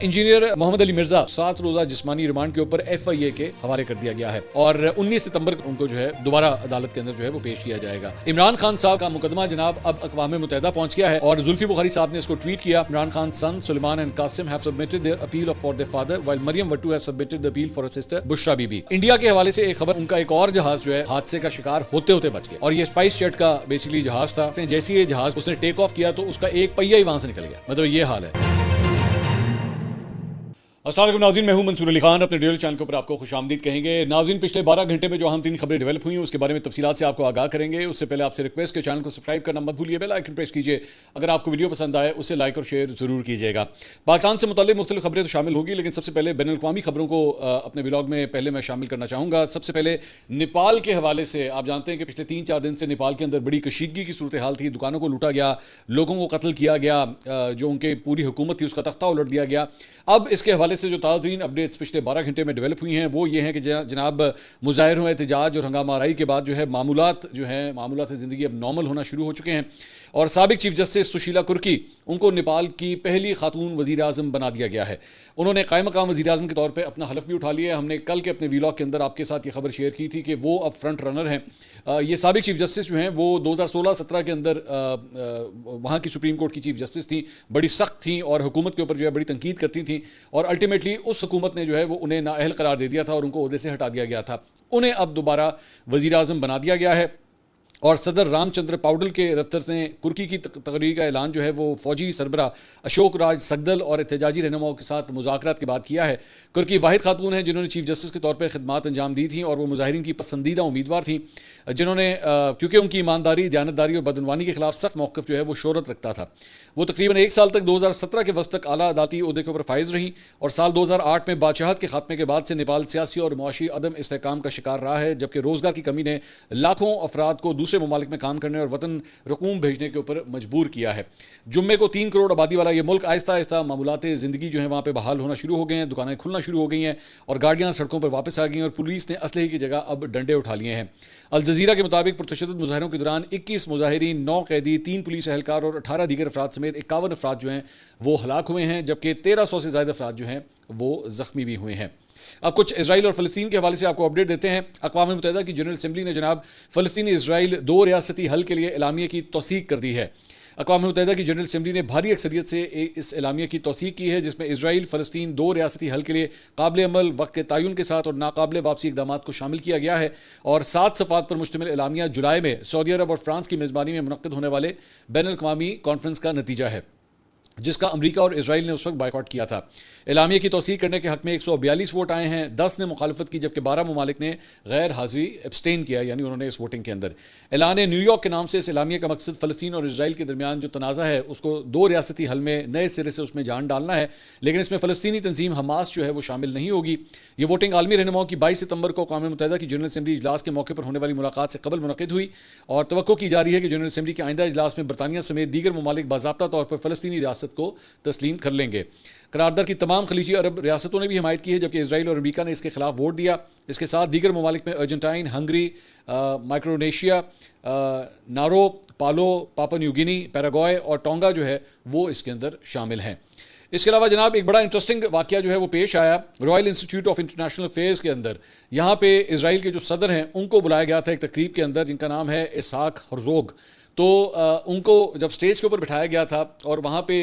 Engineer Mohammad Ali Mirza 7 रोजा जिस्मानी remand के ऊपर FIA के हवाले कर दिया गया है और 19 सितंबर को उनको जो है दोबारा अदालत के अंदर जो है वो पेश किया जाएगा। इमरान खान साहब का मुकदमा जनाब अब अक़वाम मुत्तहिदा पहुंच गया है और जुल्फी बुखारी साहब ने इसको ट्वीट किया। Imran Khan son Suleman and Qasim have submitted their appeal for their father while Maryam Wattoo have submitted the appeal for her sister Bushra Bibi. India के हवाले से एक खबर, उनका एक और जहाज जो है हादसे का शिकार होते होते बच गया और ये स्पाइस जेट का बेसिकली जहाज था। जैसे ये जहाज उसने टेक ऑफ किया तो उसका एक पहिया ही वहां से निकल गया, मतलब ये हाल है। अस्सलाम वालेकुम नाज़रीन, मैं हूं मंसूर अली खान, अपने डेली चैनल के ऊपर आपको खुशामदीद कहेंगे। नाज़रीन, पिछले 12 घंटे में जो हम 3 खबरें डेवलप हुई हैं उसके बारे में तफसीलात से आपको आगाह करेंगे। उससे पहले आपसे रिक्वेस्ट के चैनल को सब्सक्राइब करना मत भूलिए, बेल आइकन प्रेस कीजिए। अगर आपको वीडियो पसंद आए उसे लाइक और शेयर जरूर कीजिएगा। पाकिस्तान से मुताल्लिक़ मुख्तलिफ खबरें तो शामिल होगी, लेकिन सबसे पहले बैनुल अक़वामी खबरों को अपने व्लॉग में पहले मैं शामिल करना चाहूँगा। सबसे पहले नेपाल के हवाले से आप जानते हैं कि पिछले 3-4 दिन से नेपाल के अंदर बड़ी कशीदगी की सूरत हाल थी। दुकानों को लूटा गया, लोगों को कत्ल किया गया, जो उनकी पूरी हुकूमत थी उसका तख्ता उलट दिया गया। अब इसके हवाले से जो ताज़ा अपडेट्स पिछले 12 घंटे में डेवलप हुई हैं वो ये हैं कि जनाब मुजाहिरों, एहतजाज और हंगामाराई के बाद जो है मामूलात ज़िंदगी अब नॉर्मल होना शुरू हो चुके हैं और साबिक चीफ जस्टिस सुशीला कुर्की, उनको नेपाल की पहली खातून वज़ीर आज़म बना दिया गया है। उन्होंने कायम मकाम वज़ीर आज़म के तौर पर अपना हलफ भी उठा लिया है। हमने कल के अपने व्लॉग के अंदर आपके साथ ये खबर शेयर की थी कि वो अब फ्रंट रनर हैं। ये साबिक चीफ जस्टिस जो हैं वो 2016-17 के अंदर वहाँ की सुप्रीम कोर्ट की चीफ जस्टिस थी, बड़ी सख्त थी और हुकूमत के ऊपर जो है बड़ी तनकीद करती थी और अल्टीमेटली उस हुकूमत ने जो है वो उन्हें नाअहल करार दे दिया था और उनको ओहदे से हटा दिया गया था। उन्हें अब दोबारा वज़ीर आज़म बना दिया गया है और सदर रामचंद्र पाउडल के दफ्तर से कुर्की की तकरीर का ऐलान जो है वो फौजी सरबरा अशोक राज सगदल और एहतजाजी रहनुमाओं के साथ मुज़ाकरात के बाद किया है। कुर्की वाहिद खातून है जिन्होंने चीफ जस्टिस के तौर पर खिदमात अंजाम दी थी और वो मुजाहिरीन की पसंदीदा उम्मीदवार थी, जिन्होंने क्योंकि उनकी ईमानदारी, दयानतदारी और बदनवानी के खिलाफ सख्त मौक़िफ़ जो है वो शोहरत रखता था। वो तकरीबन 1 साल तक 2017 के वक्त तक आला अदालती ओहदे के ऊपर फाइज रही और साल 2008 में बादशाहत के खात्मे के बाद से नेपाल सियासी और मुआशी अदम इस्तेहकाम का शिकार रहा है, जबकि रोज़गार की कमी ने लाखों अफराद को दूसरे ममालिक में काम करने और वतन रकूम भेजने के ऊपर मजबूर किया है। जुम्मे को 3 करोड़ आबादी वाला ये मुल्क आहिस्ता आहिस्ता मामूलात ज़िंदगी जो है वहाँ पर बहाल होना शुरू हो गए हैं, दुकानें खुलना शुरू हो गई हैं और गाड़ियाँ सड़कों पर वापस आ गई हैं और पुलिस ने असलहे की जगह अब डंडे उठा लिए हैं। अल जज़ीरा के मुताबिक पुरतशद्दुद मुजाहिरों के दौरान 21 मुजाहिरीन, 9 कैदी, 3 पुलिस एहलकार और 18 दीगर अफराद समेत 51 अफराद जो हैं वो हलाक हुए हैं, जबकि 1300 से ज़्यादा अफराद जो हैं वो ज़ख्मी भी हुए हैं। अब कुछ इजराइल और फ़लस्तीन के हवाले से आपको अपडेट देते हैं। अक़वाम मुत्तहिदा की जनरल असम्बली ने जनाब फ़लस्तीनी इजराइल 2 रियासती हल के लिए एलामिया की तौसीक कर दी है। अक़वाम मुत्तहिदा की जनरल असम्बली ने भारी अक्सरियत से इस एलामिया की तौसीक की है, जिसमें इजराइल फ़लस्तीन 2 रियासती हल के लिए काबिल अमल, वक्त के तयन के साथ और नाकाबिल वापसी इक़दामात को शामिल किया गया है और 7 सफ़ात पर मुश्तमिल एलामिया जुलाई में सऊदी अरब और फ्रांस की मेज़बानी में मुनक़्क़िद होने वाले बैनुल अक़वामी कॉन्फ्रेंस का नतीजा है, जिसका अमरीका और इजराइल ने उस वक्त बायकॉट किया था। एलामिया की तौसीक करने के हक़ में 142 वोट आए हैं, 10 ने मुखालफत की, जबकि 12 ममालिक ने गैर हाज़िरी एब्सटेन किया, यानी उन्होंने इस वोटिंग के अंदर ऐलान न्यूयॉर्क के नाम से इस एलामिया का मकसद फ़लस्तीन और इजराइल के दरमियान जो तनाज़ा है उसको 2 रियासती हल में नए सिरे से उसमें जान डालना है, लेकिन इसमें फ़लस्तीनी तंजीम हमास जो है वो शामिल नहीं होगी। ये वोटिंग आलमी रहनुमाओं की 22 सितंबर को अक़वाम मुत्तहिदा की जनरल असम्बली इजलास के मौके पर होने वाली मुलाकात से कबल मुनक़्क़िद हुई और तवक्को की जा रही है कि जनरल असम्बली के आइंदा इजलास में बरतानिया समेत दीगर ममालिक बाज़ाब्ता तौर पर फ़लस्तीनी रियासत को तस्लीम कर लेंगे। करारदाद की तमाम खलीजी अरब रियासतों ने भी हिमायत की है, जबकि इजराइल और अमरीका ने इसके खिलाफ वोट दिया। इसके साथ दीगर ममालिक में अर्जेंटाइन, हंगरी, माइक्रोनेशिया, नारो, पालो, पापा न्यू गिनी, पैराग्वे और टोंगा जो है वो इसके अंदर शामिल हैं। इसके अलावा जनाब एक बड़ा इंटरेस्टिंग वाक़या जो है वो पेश आया royal institute of international affairs के अंदर। यहाँ पे इजराइल के जो सदर हैं उनको बुलाया गया था एक तकरीब के अंदर, जिनका नाम है इसहाक हर्ज़ोग। तो उनको जब स्टेज के ऊपर बिठाया गया था और वहाँ पे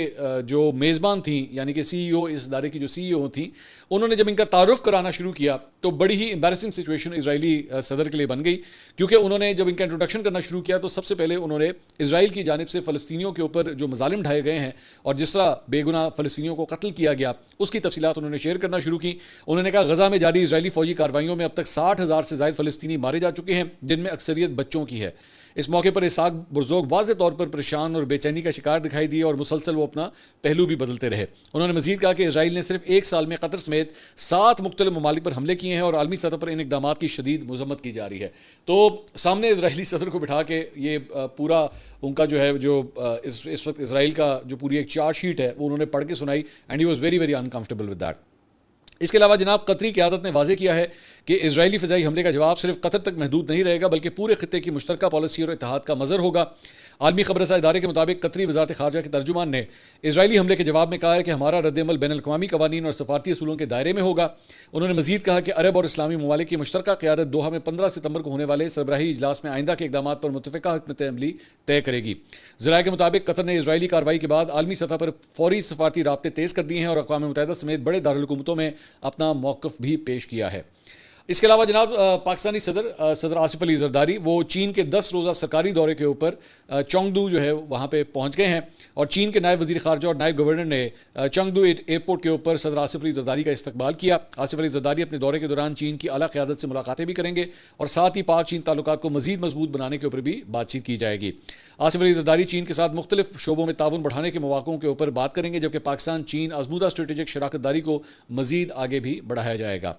जो मेज़बान थी यानी कि CEO, इस इदारे की जो CEO थी, उन्होंने जब इनका तारुफ कराना शुरू किया तो बड़ी ही एम्बैरेसिंग सिचुएशन इजरायली सदर के लिए बन गई, क्योंकि उन्होंने जब इनका इंट्रोडक्शन करना शुरू किया तो सबसे पहले उन्होंने इजराइल की जानिब से फ़लस्तीनियों के ऊपर जो मज़ालिम ढाए गए हैं और जिस तरह बेगुनाह फ़लस्तीनियों को कत्ल किया गया उसकी तफसीलात उन्होंने शेयर करना शुरू की। उन्होंने कहा गज़ा में जारी इजरायली फ़ौजी कार्रवाइयों में अब तक 60,000 से ज़ायद फ़लस्तीनी मारे जा चुके हैं, जिनमें अक्सरियत बच्चों की है। इस मौके पर इसहाक बुर्ज़ोग वाज़े तौर पर परेशान और बेचैनी का शिकार दिखाई दिए और मुसलसल वो अपना पहलू भी बदलते रहे। उन्होंने मज़ीद कहा कि इजराइल ने सिर्फ 1 साल में कतर समेत 7 मुख्तलिफ ममालिक पर हमले किए हैं और आलमी सतह पर इन इक़दामात की शदीद मज़म्मत की जा रही है। तो सामने इजरायली सदर को बिठा के ये पूरा उनका जो है जो इस वक्त इसराइल का जो पूरी एक चार्जशीट है वो उन्होंने पढ़ के सुनाई and he was very very uncomfortable with that. इसके अलावा जनाब कतरी क़यादत ने वाज़ेह किया है कि इजरायली फ़िज़ाई हमले का जवाब सिर्फ कतर तक महदूद नहीं रहेगा, बल्कि पूरे ख़ित्ते की मुश्तरका पॉलिसी और इत्तेहाद का मज़र होगा। आलमी खबर रसा इदारे के मुताबिक कतरी वजारत खारजा के तर्जुमान ने इजरायली हमले के जवाब में कहा है कि हमारा रद्दअमल बैन अल-अक़वामी कवानीन और सफारती असूलों के दायरे में होगा। उन्होंने मजीद कहा कि अरब और इस्लामी ममालिक की मुश्तरका क़यादत दोहा में 15 सितंबर को होने वाले सरबराही इजलास में आइंदा के इक़दामात पर मुत्तफ़िक़ा हिकमत अमली तय करेगी। ज़राए के मुताबिक कतर ने इजरायली कार्रवाई के बाद आलमी सतह पर फौरी सफारती राब्ते तेज़ कर दिए हैं और अक़वाम मुत्तहिदा समेत बड़े दारुल हुकूमतों में अपना मौक़िफ़ भी पेश किया है। इसके अलावा जनाब पाकिस्तानी सदर आसिफ अली जरदारी वो चीन के 10 रोज़ा सरकारी दौरे के ऊपर चोंगदू जो है वहाँ पे पहुँच गए हैं और चीन के नायब वज़ीर ख़ारजा और नायब गवर्नर ने चोंगदू एयरपोर्ट के ऊपर सदर आसिफ अली जरदारी का इस्तकबाल किया। आसिफ अली जरदारी अपने दौरे के दौरान चीन की आला क़यादत से मुलाकातें भी करेंगे और साथ ही पाक चीन ताल्लुकात को मज़ीद मजबूत बनाने के ऊपर भी बातचीत की जाएगी। आसिफ अली जरदारी चीन के साथ मुख्तलिफ शोबों में ताउन बढ़ाने के मौक़ों के ऊपर बात करेंगे, जबकि पाकिस्तान चीन आजमूदा स्ट्रेटेजिक शराकतदारी को मज़ीद आगे भी बढ़ाया जाएगा।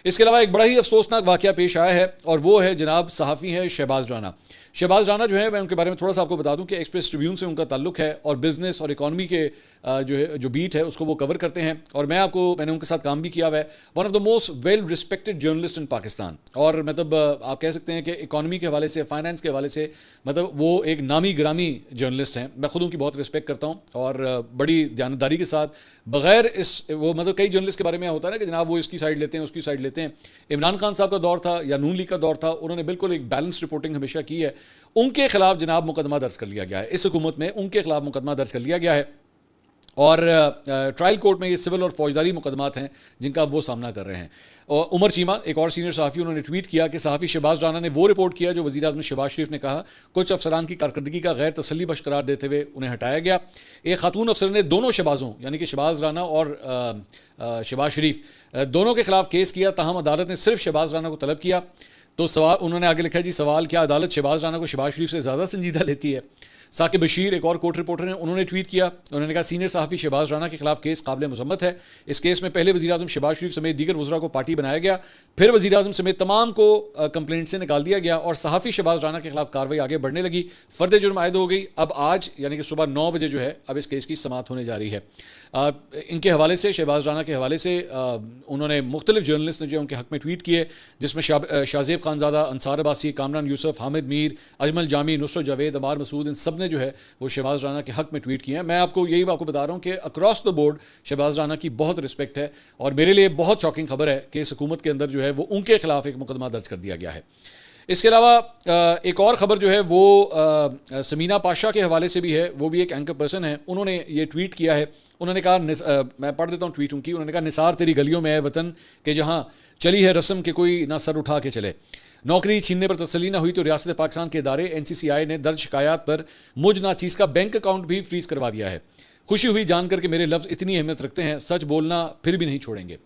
इसके अलावा एक बड़ा ही अफसोसनाक वाक़या पेश आया है और वो है जनाब सहाफ़ी है शहबाज राना। शहबाज राना जो है मैं उनके बारे में थोड़ा सा आपको बता दूं कि एक्सप्रेस ट्रिब्यून से उनका ताल्लुक है और बिज़नेस और इकॉनमी के जो बीट है उसको वो कवर करते हैं और मैंने उनके साथ काम भी किया हुआ है। One of the most well respected journalist इन पाकिस्तान और मतलब आप कह सकते हैं कि इकॉनमी के हवाले से, फाइनेंस के हवाले से मतलब वो एक नामी ग्रामी जर्नलिस्ट हैं। मैं खुद उनकी बहुत रिस्पेक्ट करता हूँ और बड़ी ध्यानदारी के साथ बग़ैर वो मतलब कई जर्नलिस्ट के बारे में होता है ना कि जनाब वो इसकी साइड लेते हैं, उसकी साइड लेते हैं। इमरान खान साहब का दौर था या नून लीग का दौर था, उन्होंने बिल्कुल एक बैलेंस रिपोर्टिंग हमेशा की है। उनके खिलाफ जनाब मुकदमा दर्ज कर लिया गया है, इस हुकूमत में उनके खिलाफ मुकदमा दर्ज कर लिया गया है और ट्रायल कोर्ट में ये सिविल और फौजदारी मुकदमात हैं जिनका वो सामना कर रहे हैं। और उमर चीमा एक और सीनियर सहाफ़ी, उन्होंने ट्वीट किया कि सहाफ़ी शहबाज राना ने वो रिपोर्ट किया जो वज़ीर आज़म शहबाज शरीफ ने कहा। कुछ अफसरान की कारकर्दगी का गैर तसल्ली बख्श करार देते हुए उन्हें हटाया गया। एक खातून अफसर ने दोनों शहबाजों यानी कि शहबाज राना और शहबाज शरीफ दोनों के खिलाफ केस किया, ताहम अदालत ने सिर्फ शहबाज राना को तलब किया। तो सवाल उन्होंने आगे लिखा है जी, सवाल क्या अदालत शहबाज राना को शहबाज शरीफ से ज़्यादा संजीदा लेती है? साकिब बशीर एक और कोर्ट रिपोर्टर हैं, उन्होंने ट्वीट किया, उन्होंने कहा सीनियर सहाफ़ी शहबाज राना के खिलाफ केस काबिल मज़म्मत है। इस केस में पहले वज़ीर आज़म शहबाज शरीफ समेत दीगर वज़रा को पार्टी बनाया गया, फिर वज़ीर आज़म समेत तमाम को कंप्लेंट से निकाल दिया गया और सहाफ़ी शहबाज राना के खिलाफ कार्रवाई आगे बढ़ने लगी। फ़र्द जुर्म आयद हो गई। अब आज यानी कि सुबह 9 बजे जो है अब इस केस की समाअत होने जा रही है। इनके हवाले से, शहबाज राना के हवाले से उन्होंने मुख्तलिफ जर्नलिस्ट ने जो उनके हक़ में ट्वीट किए, जिसमें शाहज़ेब खानज़ादा, अंसार अब्बासी, कामरान यूसुफ, हामिद मीर, अजमल जामी, नुसरत जावेद, अमार मसूद, इन सब ने जो है वो शहबाज राना के हक़ में ट्वीट किए हैं। मैं आपको बता रहा हूँ कि across the board Shahbaz Rana की बहुत रिस्पेक्ट है और मेरे लिए बहुत शॉकिंग खबर है कि इस हुकूमत के अंदर जो है वो उनके खिलाफ एक मुकदमा दर्ज कर दिया गया है। इसके अलावा एक और ख़बर जो है वो समीना पाशा के हवाले से भी है, वो भी एक एंकर पर्सन है। उन्होंने ये ट्वीट किया है, उन्होंने कहा मैं पढ़ देता हूँ ट्वीट उनकी। उन्होंने कहा निसार तेरी गलियों में है वतन के जहाँ चली है रस्म के कोई ना सर उठा के चले। नौकरी छीनने पर तसल्ली ना हुई तो रियासत पाकिस्तान के इदारे NCCI ने दर्ज शिकायत पर मुझ नाचीज़ का बैंक अकाउंट भी फ्रीज़ करवा दिया है। खुशी हुई जानकर कि मेरे लफ्ज़ इतनी अहमियत रखते हैं, सच बोलना फिर भी नहीं छोड़ेंगे।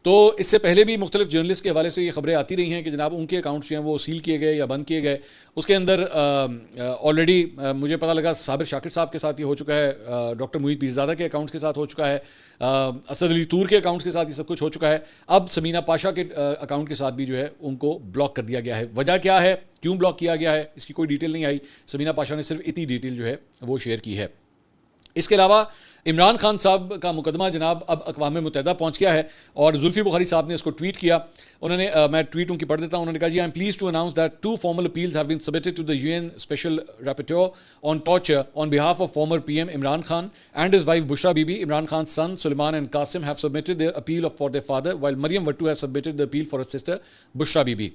तो इससे पहले भी मुख्तलिफ जर्नलिस्ट के हवाले से ये खबरें आती रही हैं कि जनाब उनके अकाउंट्स जो हैं वो सील किए गए या बंद किए गए। उसके अंदर ऑलरेडी मुझे पता लगा साबिर शाकिर साहब के साथ ये हो चुका है, डॉक्टर मुईद पीरज़ादा के अकाउंट्स के साथ हो चुका है, असद अली तूर के अकाउंट्स के साथ ये सब कुछ हो चुका है। अब समीना पाशा के अकाउंट के साथ भी जो है उनको ब्लॉक कर दिया गया है। वजह क्या है, क्यों ब्लॉक किया गया है, इसकी कोई डिटेल नहीं आई। समीना पाशा ने सिर्फ इतनी डिटेल जो है वो शेयर की है। इसके अलावा इमरान खान साहब का मुकदमा जनाब अब अक़वाम मुत्तहिदा पहुँच गया है और जुल्फ़ी बुखारी साहब ने इसको ट्वीट किया। उन्होंने मैं ट्वीट उनकी पढ़ देता हूँ। उन्होंने कहा जी, I am pleased to announce that 2 formal appeals have been submitted to the UN special rapporteur on torture on behalf of former PM Imran Khan and his wife Bushra Bibi. Imran Khan's son Sulaiman and Qasim have submitted their appeal for their father, while Maryam Wattu has submitted the appeal for her sister Bushra Bibi.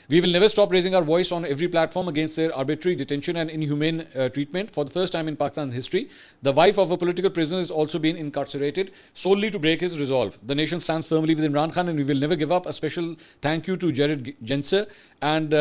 We will never stop raising our voice on every platform against their arbitrary detention and inhumane treatment. For the first time in Pakistan's history, the wife of a political prisoner has also been incarcerated solely to break his resolve. The nation stands firmly with Imran Khan and we will never give up. A special thank you to Jared Genser and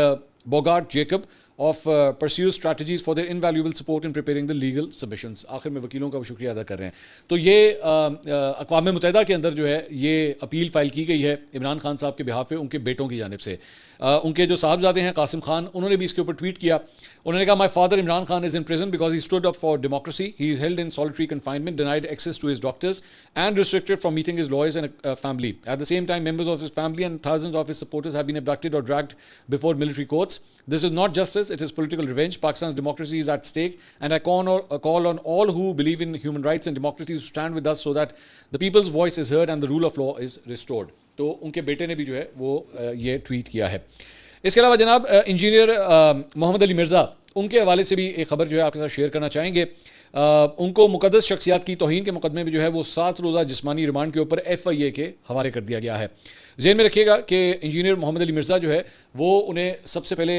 Bogart Jacob of Pursue Strategies for their invaluable support in preparing the legal submissions. आखिर में वकीलों का शुक्रिया अदा कर रहे हैं। तो ये अक़वाम मुत्तहिदा के अंदर जो है ये अपील फ़ाइल की गई है इमरान खान साहब के बिहाफ पे उनके बेटों की जानिब से। उनके जो साहबजादे हैं कासिम खान, उन्होंने भी इसके ऊपर ट्वीट किया। उन्होंने कहा, my father Imran Khan is in prison because he stood up for democracy. He is held in solitary confinement, denied access to his doctors and restricted from meeting his lawyers and family. At the same time, members of his family and thousands of his supporters have been abducted or dragged before military courts. This is not justice, it is political revenge. Pakistan's democracy is at stake and I call on all who believe in human rights and democracy to stand with us so that the people's voice is heard and the rule of law is restored. तो उनके बेटे ने भी जो है वो ये tweet किया है। इसके अलावा जनाब इंजीनियर मोहम्मद अली मिर्ज़ा उनके हवाले से भी एक खबर जो है आपके साथ शेयर करना चाहेंगे। उनको मुकद्दस शख्सियात की तौहीन के मुकदमे में जो है वो 7 रोज़ा जिस्मानी रिमांड के ऊपर FIA के हवाले कर दिया गया है। ज़हन में रखिएगा कि इंजीनियर मोहम्मद अली मिर्ज़ा जो है वो उन्हें सबसे पहले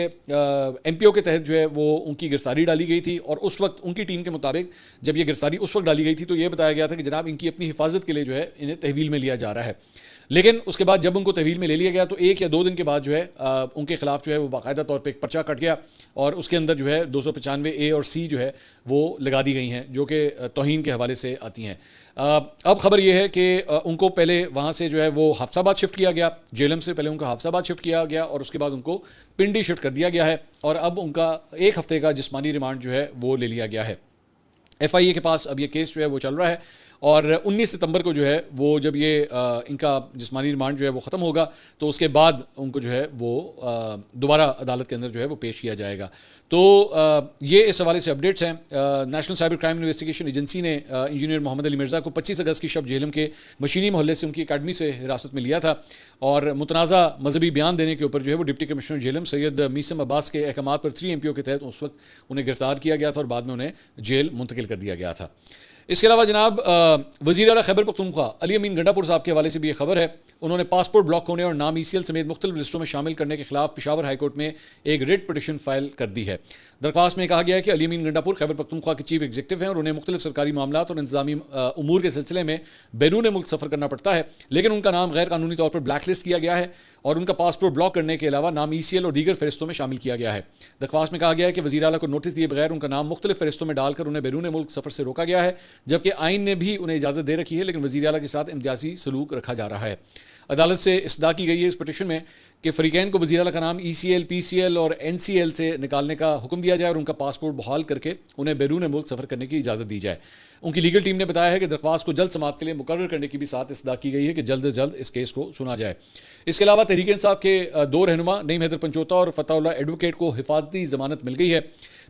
MPO के तहत जो है वो उनकी गिरफ्तारी डाली गई थी, और उस वक्त उनकी टीम के मुताबिक जब ये गिरफ्तारी उस वक्त डाली गई थी तो ये बताया गया था कि जनाब इनकी अपनी हिफाजत के लिए जो है इन्हें तहवील में लिया जा रहा है। लेकिन उसके बाद जब उनको तहवील में ले लिया गया तो 1 या 2 दिन के बाद जो है उनके खिलाफ जो है वो बाकायदा तौर पे एक पर्चा कट गया, और उसके अंदर जो है 295A और C जो है वो लगा दी गई हैं, जो कि तौहीन के हवाले से आती हैं। अब खबर यह है कि उनको पहले वहाँ से जो है वो हाफसाबाद शिफ्ट किया गया, जेलम से पहले उनको हाफसाबाद शिफ्ट किया गया और उसके बाद उनको पिंडी शिफ्ट कर दिया गया है, और अब उनका 1 हफ्ते का जिस्मानी रिमांड जो है वो ले लिया गया है। FIA के पास अब ये केस जो है वो चल रहा है, और 19 सितंबर को जो है वो जब ये इनका जिस्मानी रिमांड जो है वो ख़त्म होगा तो उसके बाद उनको जो है वो दोबारा अदालत के अंदर जो है वो पेश किया जाएगा। तो ये इस हवाले से अपडेट्स हैं। National cyber crime investigation agency ने इंजीनियर मोहम्मद अली मिर्ज़ा को 25 अगस्त की शब जेहलम के मशीनी मोहल्ले से उनकी अकाडमी से हिरासत में लिया था, और मुतनाज़ा मजहबी बयान देने के ऊपर जो है वो डिप्टी कमिश्नर जेहलम सैयद मीसम अब्बास के अहकामात पर 3 MPO के तहत उस वक्त उन्हें गिरफ्तार किया गया था और बाद में उन्हें जेल मुंतकिल कर दिया गया था। इसके अलावा जनाब वज़ीर आला खैबर पख्तूनख्वा अली अमीन गंडापुर साहब के हवाले से भी ये खबर है। उन्होंने पासपोर्ट ब्लॉक होने और नाम ECL समेत मुख्तलिफ लिस्टों में शामिल करने के खिलाफ पेशावर हाईकोर्ट में एक रिट पिटिशन फाइल कर दी है। दरख्वास्त में कहा गया है कि अली अमीन गंडापुर खैबर पख्तूनख्वा के चीफ एग्जीक्यूटिव हैं और उन्हें मुख्तलिफ सरकारी मामलात और इंतजामी उमूर के सिलसिले में बैरून मुल्क सफ़र करना पड़ता है, लेकिन उनका नाम गैर कानूनी तौर पर ब्लैक लिस्ट किया गया है और उनका पासपोर्ट ब्लॉक करने के अलावा नाम ECL और दीगर फहरिस्तों में शामिल किया गया है। दरख्वास्त में कहा गया है कि वज़ीर आला को नोटिस दिए बगैर उनका नाम मुख्तलिफ फहरिस्तों में डालकर उन्हें बैरून मुल्क सफ़र से रोका गया है, जबकि आइन ने भी उन्हें इजाज़त दे रखी है, लेकिन वज़ीर आला के साथ इम्तियाजी सलूक रखा जा रहा है। अदालत से इस्तदा की गई है इस पिटिशन में कि फ़रीक़ैन को वज़ीर आला का नाम ECL, PCL और NCL से निकालने का हुक्म दिया जाए और उनका पासपोर्ट बहाल करके उन्हें बैरून मुल्क सफ़र करने की इजाज़त दी जाए। उनकी लीगल टीम ने बताया है कि दरख्वास्त को जल्द समाअत के लिए मुकर्रर करने की भी साथ इस्तदा की गई है कि जल्द से जल्द इस केस को सुना जाए। इसके अलावा तहरीक इंसाफ के 2 रहनुमा नईम हैदर पंचोता और फ़ताउल्लाह एडवोकेट को हिफाजती ज़मानत मिल गई है।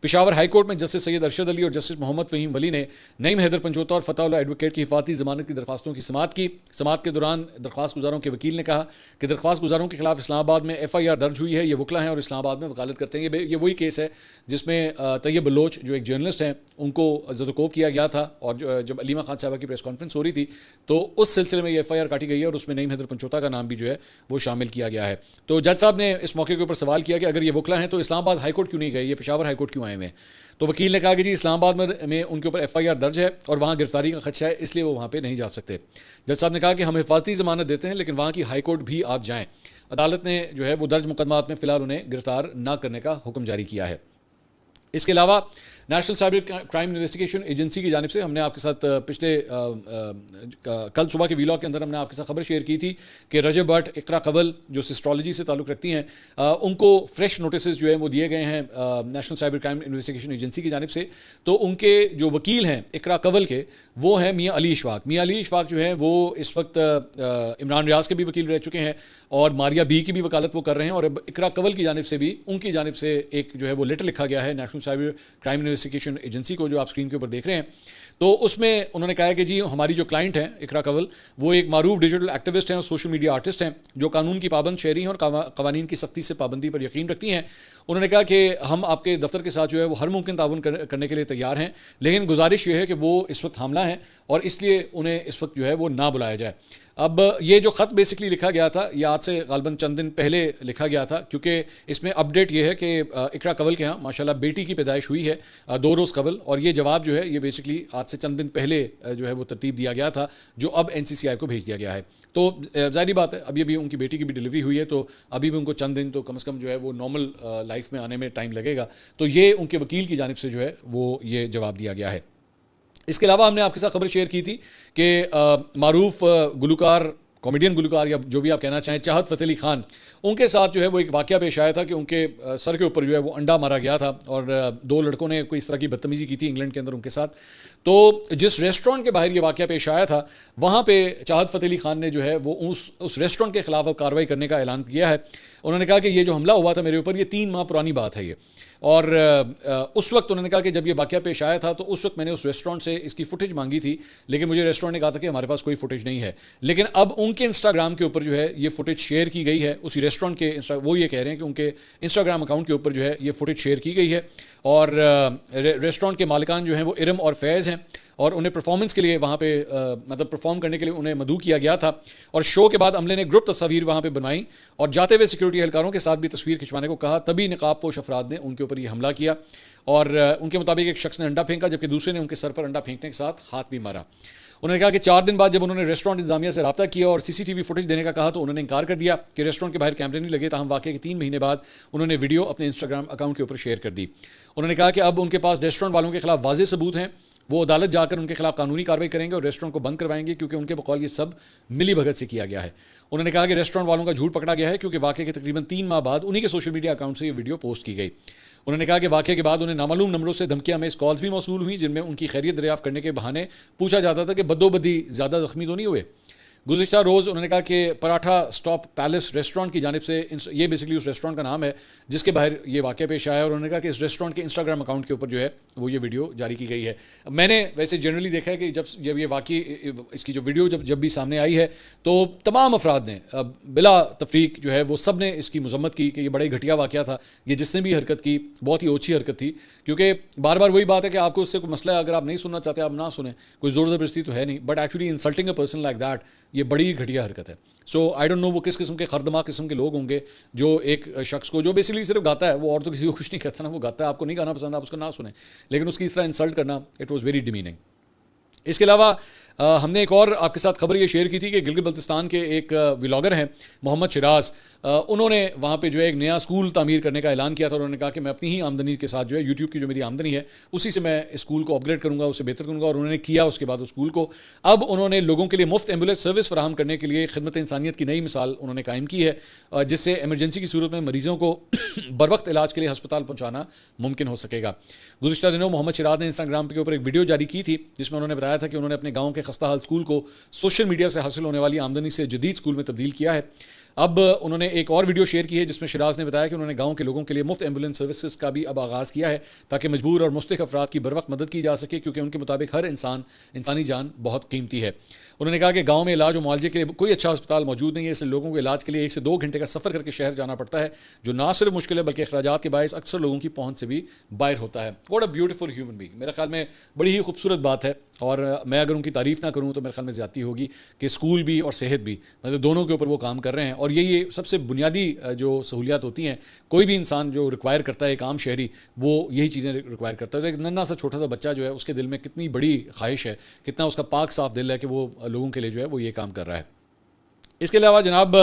पेशावर हाई कोर्ट में जस्टिस सैयद अरशद अली और जस्टिस मोहम्मद फ़हीम वली ने नईम हैदर पंचोता और फ़ताउल्लाह एडवोकेट की हिफाजती ज़मानत की दरख्वास्तों की समाअत की। समाअत के दौरान दरख्वास्त गुजारों के वकील ने कहा कि दरख्वास्त गुजारों के खिलाफ इस्लामाबाद में FIR दर्ज हुई है, ये वकला हैं और इस्लामाबाद में वकालत करते हैं। ये वही केस है जिसमें तैयब बलोच जो एक जर्नलिस्ट हैं उनको ज़दकोब किया गया था, और जब अलीमा खान साहबा की प्रेस कॉन्फ्रेंस हो रही थी तो उस सिलसिले में ये FIR काटी गई है और उसमें नईम हैदर पंचोता का नाम भी जो है वो शामिल किया गया है। तो जज साहब ने इस मौके के ऊपर सवाल किया कि अगर ये वकला हैं तो इस्लामाबाद हाईकोर्ट क्यों नहीं गए, ये पेशावर हाईकोर्ट क्यों आए हुए हैं? तो वकील ने कहा कि जी इस्लामाबाद में उनके ऊपर FIR दर्ज है और वहाँ गिरफ्तारी का खदशा है, इसलिए वो वहाँ पे नहीं जा सकते। जज साहब ने कहा कि हम हिफाजती ज़मानत देते हैं लेकिन वहाँ की हाई कोर्ट भी आप जाएँ। अदालत ने जो है वो दर्ज मुकदमात में फ़िलहाल उन्हें गिरफ्तार न करने का हुक्म जारी किया है। इसके अलावा national cyber crime investigation agency की जानिब से हमने आपके साथ पिछले कल सुबह के वीलॉग के अंदर हमने आपके साथ खबर शेयर की थी कि रजब भट्ट, इकरा कंवल जो एस्ट्रोलॉजी से ताल्लुक़ रखती हैं, उनको फ्रेश नोटिस जो है वो दिए गए हैं national cyber crime investigation agency की जानिब से। तो उनके जो वकील हैं इकरा कंवल के, वो हैं मियाँ अली इशफाक। मियाँ अली इशफाक जो है वो इस वक्त इमरान रियाज के भी वकील रह चुके हैं और मारिया बी की भी वकालत वो कर रहे हैं, और अब इकरा कंवल की जानिब से भी उनकी जानिब से एक जो है वो लेटर लिखा गया है national cyber crime investigation agency को, जो आप स्क्रीन के ऊपर देख रहे हैं। तो उसमें उन्होंने कहा है कि जी हमारी जो क्लाइंट हैं इकरा कंवल, वो एक मारूफ डिजिटल एक्टिविस्ट हैं और सोशल मीडिया आर्टिस्ट हैं जो कानून की पाबंद शहरी हैं और कवानीन की सख्ती से पाबंदी पर यकीन रखती हैं। उन्होंने कहा कि हम आपके दफ्तर के साथ जो है वो हर मुमकिन ताउन करने के लिए तैयार हैं, लेकिन गुजारिश ये है कि वो इस वक्त हामला हैं और इसलिए उन्हें इस वक्त जो है वो ना बुलाया जाए। अब ये जो ख़त बेसिकली लिखा गया था ये आज से ग़ालिबन चंद दिन पहले लिखा गया था, क्योंकि इसमें अपडेट ये है कि इकरा कंवल के यहाँ माशाल्लाह बेटी की पैदाइश हुई है 2 रोज़ कबल, और ये जवाब जो है ये बेसिकली आज से चंद दिन पहले जो है वो तरतीब दिया गया था, जो अब NCCI को भेज दिया गया है। तो ज़ाहिर बात है अभी उनकी बेटी की भी डिलीवरी हुई है, तो अभी भी उनको चंद दिन तो कम से कम जो है वो नॉर्मल लाइफ में आने में टाइम लगेगा। तो ये उनके वकील की जानिब से जो है वो ये जवाब दिया गया है। इसके अलावा हमने आपके साथ खबर शेयर की थी कि मारूफ गुलकार, कॉमेडियन गुलकार या जो भी आप कहना चाहें, चाहत फ़तेह अली खान, उनके साथ जो है वो एक वाक़या पेश आया था कि उनके सर के ऊपर जो है वो अंडा मारा गया था और 2 लड़कों ने कोई इस तरह की बदतमीज़ी की थी इंग्लैंड के अंदर उनके साथ। तो जिस रेस्टोरेंट के बाहर ये वाक़या पेश आया था वहाँ पे चाहत फ़तेह अली खान ने जो है वो उस रेस्टोरेंट के ख़िलाफ़ अब कार्रवाई करने का ऐलान किया है। उन्होंने कहा कि ये जो हमला हुआ था मेरे ऊपर, ये 3 माह पुरानी बात है। ये और उस वक्त उन्होंने कहा कि जब ये वाक़या पेश आया था तो उस वक्त मैंने उस रेस्टोरेंट से इसकी फुटेज मांगी थी, लेकिन मुझे रेस्टोरेंट ने कहा था कि हमारे पास कोई फुटेज नहीं है। लेकिन अब उनके इंस्टाग्राम के ऊपर जो है ये फुटेज शेयर की गई है, उसी रेस्टोरेंट के वो ये कह रहे हैं कि उनके इंस्टाग्राम अकाउंट के ऊपर जो है ये फुटेज शेयर की गई है। और रेस्टोरेंट के मालिकान जो हैं वो इरम और फैज़ हैं, और उन्हें परफॉर्मेंस के लिए वहाँ पे मतलब परफॉर्म करने के लिए उन्हें मदऊ किया गया था। और शो के बाद अमले ने ग्रुप तस्वीर वहाँ पे बनवाई और जाते हुए सिक्योरिटी एहलकारों के साथ भी तस्वीर खिंचवाने को कहा, तभी नकाबपोश अफराद ने उनके ऊपर ये हमला किया। और उनके मुताबिक एक शख्स ने अंडा फेंका, जबकि दूसरे ने उनके सर पर अंडा फेंकने के साथ हाथ भी मारा। उन्होंने कहा कि 4 दिन बाद जब उन्होंने रेस्टोरेंट इंतजामिया से रब्ता किया और सीसीटीवी फुटेज देने का कहा तो उन्होंने इनकार कर दिया कि रेस्टोरेंट के बाहर कैमरे नहीं लगे। ताहम वाक़े के 3 महीने बाद उन्होंने वीडियो अपने इंस्टाग्राम अकाउंट के ऊपर शेयर कर दी। उन्होंने कहा कि अब उनके पास रेस्टोरेंट वालों के खिलाफ वाज़ेह सबूत हैं, वो अदालत जाकर उनके खिलाफ कानूनी कार्रवाई करेंगे और रेस्टोरेंट को बंद करवाएंगे, क्योंकि उनके बकौल ये सब मिली भगत से किया गया है। उन्होंने कहा कि रेस्टोरेंट वालों का झूठ पकड़ा गया है, क्योंकि वाक़े के तकरीबन 3 माह बाद उन्हीं के सोशल मीडिया अकाउंट से ये वीडियो पोस्ट की गई। उन्होंने कहा कि वाक़े के बाद उन्हें नामालूम नंबरों से धमकियां में कॉल्स भी मौसूल हुई, जिनमें उनकी खैरियत दरियाफ्त करने के बहाने पूछा जाता था कि बदोबदी ज़्यादा ज़ख्मी तो नहीं हुए। गुज़िश्ता रोज़ उन्होंने कहा कि पराठा स्टॉप पैलेस रेस्टोरेंट की जानिब से, ये बेसिकली उस रेस्टोरेंट का नाम है जिसके बाहर ये वाक़या पेश आया, और उन्होंने कहा कि इस रेस्टोरेंट के इंस्टाग्राम अकाउंट के ऊपर जो है वो ये वीडियो जारी की गई है। मैंने वैसे जनरली देखा है कि जब ये वाकई इसकी जो वीडियो जब भी सामने आई है तो तमाम अफराद ने बिला तफरीक जो है वो सब ने इसकी मजम्मत की कि ये बड़ा ही घटिया वाक़या था, ये जिसने भी हरकत की बहुत ही ओछी हरकत थी। क्योंकि बार बार वही बात है कि आपको उससे कोई मसला है, अगर आप नहीं सुनना चाहते आप ना सुने, कोई ज़ोर ज़बरदस्ती तो है नहीं, but actually insulting a person like that ये बड़ी घटिया हरकत है। सो आई डोंट नो वो किस किस्म के खरदमा किस्म के लोग होंगे जो एक शख्स को, जो बेसिकली सिर्फ गाता है, वो और तो किसी को कुछ नहीं करता ना, वो गाता है, आपको नहीं गाना पसंद, आप उसको ना सुने, लेकिन उसकी इस तरह इंसल्ट करना, इट वॉज़ वेरी डिमीनिंग। इसके अलावा हमने एक और आपके साथ खबर ये शेयर की थी कि गिलगित बल्तिस्तान के एक व्लॉगर हैं मोहम्मद शिराज, उन्होंने वहाँ पे जो है एक नया स्कूल तामीर करने का ऐलान किया था। उन्होंने कहा कि मैं अपनी ही आमदनी के साथ जो है यूट्यूब की जो मेरी आमदनी है उसी से मैं इस स्कूल को अपग्रेड करूँगा, उसे बेहतर करूँगा, और उन्होंने किया उसके बाद उस स्कूल को। अब उन्होंने लोगों के लिए मुफ्त एम्बुलेंस सर्विस फराहम करने के लिए खिदमत इंसानियत की नई मिसाल उन्होंने कायम की है, जिससे एमरजेंसी की सूरत में मरीज़ों को बर वक्त इलाज के लिए हस्पताल पहुँचाना मुमकिन हो सकेगा। गुज़िश्ता दिनों मोहम्मद शिराज ने इंस्टाग्राम के ऊपर एक वीडियो जारी की थी जिसमें उन्होंने बताया था कि उन्होंने अपने गाँव के खस्ता हाल स्कूल को सोशल मीडिया से हासिल होने वाली आमदनी से जदीद स्कूल में तब्दील किया है। अब उन्होंने एक और वीडियो शेयर की है जिसमें शिराज ने बताया कि उन्होंने गांव के लोगों के लिए मुफ्त एम्बुलेंस सर्विसेज का भी अब आगाज़ किया है, ताकि मजबूर और मुस्तक अफराद की बर वक्त मदद की जा सके, क्योंकि उनके मुताबिक हर इंसानी जान बहुत कीमती है। उन्होंने कहा कि गांव में इलाज और मुआवजे के लिए कोई अच्छा अस्पताल मौजूद नहीं है, इसलिए लोगों को इलाज के लिए 1 से 2 घंटे का सफ़र करके शहर जाना पड़ता है, जो ना सिर्फ मुश्किल है बल्कि अखराजात के बायस अक्सर लोगों की पहुँच से भी बाहर होता है। What a beautiful human being, मेरे ख्याल में बड़ी ही खूबसूरत बात है। और मैं अगर उनकी तारीफ़ ना करूँ तो मेरे ख्याल में ज़्यादती होगी कि स्कूल भी और सेहत भी, मतलब दोनों के ऊपर वो काम कर रहे हैं। और ये सबसे बुनियादी जो सहूलियात होती हैं, कोई भी इंसान जो रिक्वायर करता है, एक आम शहरी, वो यही चीज़ें रिक्वायर करता है। तो एक नन्हा सा छोटा सा बच्चा जो है उसके दिल में कितनी बड़ी ख्वाहिश है, कितना उसका पाक साफ दिल है कि वो लोगों के लिए जो है वो ये काम कर रहा है। इसके अलावा जनाब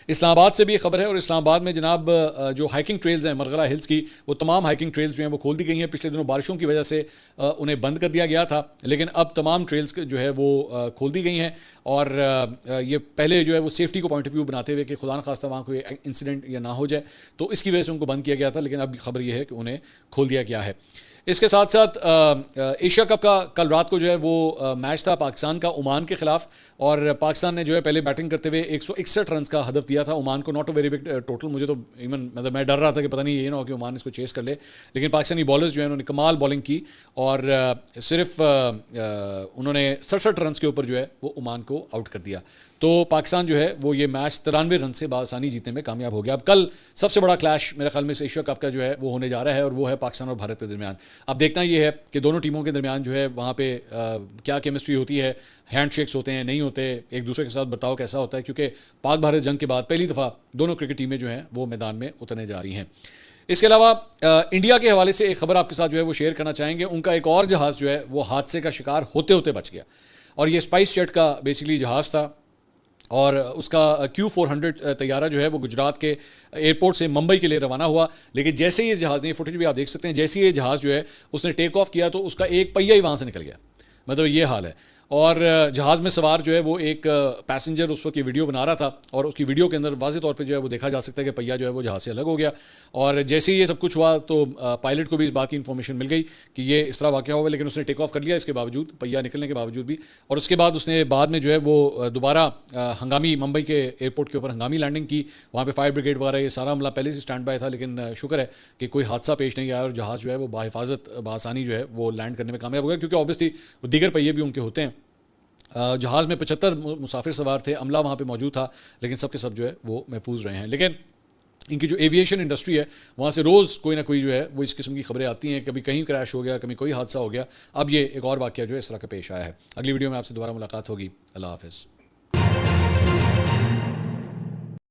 इस्लामाबाद से भी खबर है, और इस्लामाबाद में जनाब जो हाइकिंग ट्रेल्स हैं मरगरा हिल्स की, वो तमाम हाइकिंग ट्रेल्स जो हैं वो खोल दी गई हैं। पिछले दिनों बारिशों की वजह से उन्हें बंद कर दिया गया था, लेकिन अब तमाम ट्रेल्स जो है वो खोल दी गई हैं। और ये पहले जो है वो सेफ्टी को पॉइंट ऑफ व्यू बनाते हुए कि खुदा न खास्ता वहाँ कोई इंसिडेंट या ना हो जाए, तो इसकी वजह से उनको बंद किया गया था, लेकिन अब खबर यह है कि उन्हें खोल दिया गया है। इसके साथ साथ एशिया कप का कल रात को जो है वो मैच था पाकिस्तान का ओमान के खिलाफ, और पाकिस्तान ने जो है पहले बैटिंग करते हुए 161 रन का हदफ दिया था ओमान को। Not a very big total, मुझे तो इवन मतलब मैं डर रहा था कि पता नहीं ये ना हो कि ओमान इसको चेस कर ले, लेकिन पाकिस्तानी बॉलर्स जो है उन्होंने कमाल बॉलिंग की, और सिर्फ उन्होंने 67 रन के ऊपर जो है वो ओमान को आउट कर दिया। तो पाकिस्तान जो है वो ये मैच 93 रन से बासानी जीतने में कामयाब हो गया। अब कल सबसे बड़ा क्लैश मेरे ख्याल में इस एशिया कप का जो है वो होने जा रहा है, और वो है पाकिस्तान और भारत के दरमियान। अब देखना ये है कि दोनों टीमों के दरमियान जो है वहाँ पे क्या केमिस्ट्री होती है, हैंडशेक्स होते हैं नहीं होते, एक दूसरे के साथ बर्ताव कैसा होता है, क्योंकि पाक भारत जंग के बाद पहली दफ़ा दोनों क्रिकेट टीमें जो हैं वो मैदान में उतरने जा रही हैं। इसके अलावा इंडिया के हवाले से एक खबर आपके साथ जो है वो शेयर करना चाहेंगे। उनका एक और जहाज़ जो है वो हादसे का शिकार होते होते बच गया, और ये स्पाइस जेट का बेसिकली जहाज़ था, और उसका Q400 तैयारा जो है वो गुजरात के एयरपोर्ट से मुंबई के लिए रवाना हुआ। लेकिन जैसे ही इस जहाज़ ने, फुटेज भी आप देख सकते हैं, जैसे ही ये जहाज़ जो है उसने टेक ऑफ किया तो उसका एक पहिया ही वहाँ से निकल गया, मतलब ये हाल है। और जहाज़ में सवार जो है वो एक पैसेंजर उस वक्त ये वीडियो बना रहा था और उसकी वीडियो के अंदर वाज़ेह तौर पे जो है वो देखा जा सकता है कि पहिया जो है वो जहाज़ से अलग हो गया। और जैसे ही ये सब कुछ हुआ तो पायलट को भी इस बात की इन्फॉर्मेशन मिल गई कि ये इस तरह वाक़या हुआ, लेकिन उसने टेक ऑफ कर लिया इसके बावजूद, पहिया निकलने के बावजूद भी। और उसके बाद उसने बाद में जो है वो दोबारा हंगामी मुंबई के एयरपोर्ट के ऊपर हंगामी लैंडिंग की। वहाँ पर फायर ब्रिगेड वगैरह ये सारा अमला पहले से स्टैंड बाय था, लेकिन शुक्र है कि कोई हादसा पेश नहीं आया और जहाज़ जो है वो बाहिफाजत बआसानी जो है वो लैंड करने में कामयाब हो गया, क्योंकि ऑब्वियसली दीगर पहिए भी उनके होते हैं। जहाज़ में 75 मुसाफिर सवार थे, अमला वहाँ पे मौजूद था, लेकिन सब के सब जो है वो महफूज रहे हैं। लेकिन इनकी जो एविएशन इंडस्ट्री है वहाँ से रोज़ कोई ना कोई जो है वो इस किस्म की खबरें आती हैं, कभी कहीं क्रैश हो गया, कभी कोई हादसा हो गया। अब ये एक और वाक़या जो है इस तरह का पेश आया है। अगली वीडियो में आपसे दोबारा मुलाकात होगी। अल्लाह हाफ़िज़।